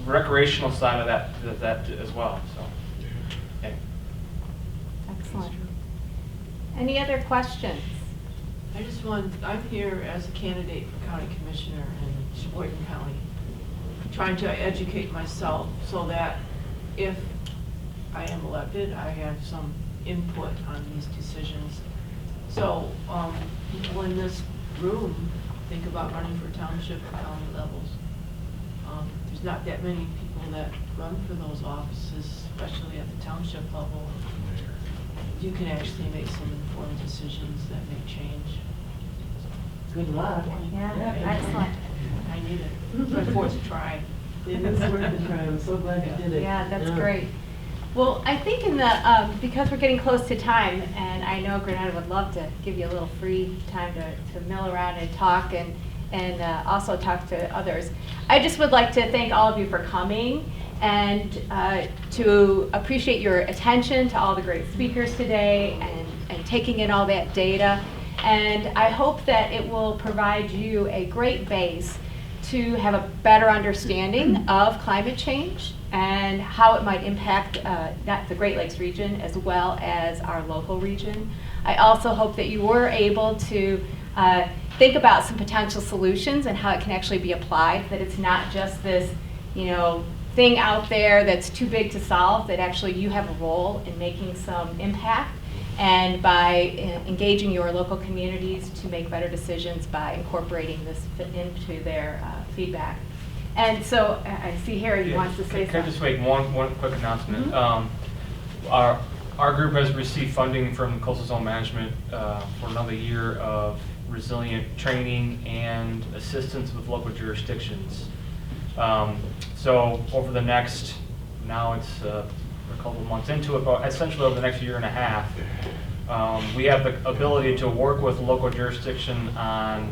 recreational side of that as well. So, okay. Excellent. Any other questions? I just want, I'm here as a candidate for county commissioner in Sheboygan County, trying to educate myself so that if I am elected, I have some input on these decisions. So, people in this room think about running for township or county levels. There's not that many people that run for those offices, especially at the township level. You can actually make some informed decisions that make change. Good luck. Yeah, excellent. I need it. It's my fourth try. It is worth the try. I'm so glad you did it. Yeah, that's great. Well, I think in the, because we're getting close to time, and I know Granada would love to give you a little free time to mill around and talk and also talk to others. I just would like to thank all of you for coming and to appreciate your attention to all the great speakers today and taking in all that data. And I hope that it will provide you a great base to have a better understanding of climate change and how it might impact the Great Lakes region as well as our local region. I also hope that you were able to think about some potential solutions and how it can actually be applied, that it's not just this, thing out there that's too big to solve, that actually you have a role in making some impact, and by engaging your local communities to make better decisions by incorporating this into their feedback. And so I see Harry wants to say something. Can I just make one quick announcement? Our group has received funding from Coastal Zone Management for another year of resilient training and assistance with local jurisdictions. So over the next, now it's we're a couple of months into it, but essentially over the next year and a half, we have the ability to work with local jurisdiction on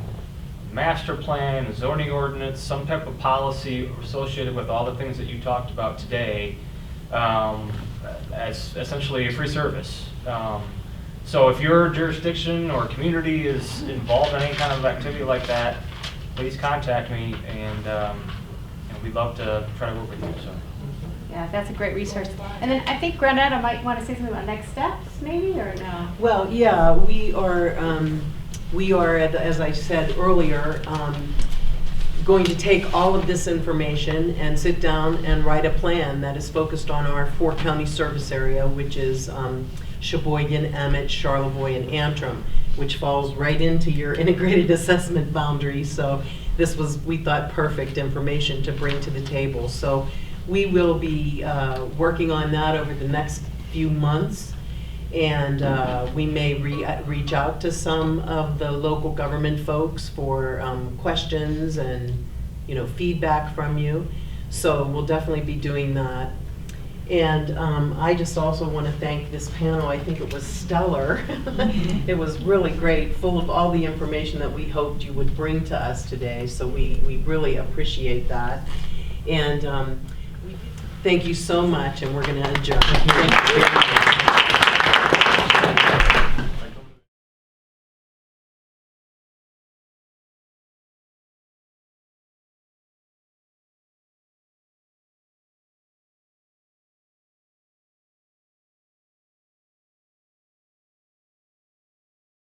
master plan, zoning ordinance, some type of policy associated with all the things that you talked about today, as essentially a free service. So if your jurisdiction or community is involved in any kind of activity like that, please contact me, and we'd love to try to work with you. So. Yeah, that's a great resource. And then I think Granada might want to say something about next steps, maybe, or no? Well, yeah, we are, as I said earlier, going to take all of this information and sit down and write a plan that is focused on our 4-county service area, which is Sheboygan, Emmett, Charlevoix, and Antrim, which falls right into your integrated assessment boundary. So this was, we thought, perfect information to bring to the table. So we will be working on that over the next few months, and we may reach out to some of the local government folks for questions and feedback from you. So we'll definitely be doing that. And I just also want to thank this panel. I think it was stellar. It was really great, full of all the information that we hoped you would bring to us today. So we really appreciate that. And thank you so much, and we're going to adjourn. Thank you very much.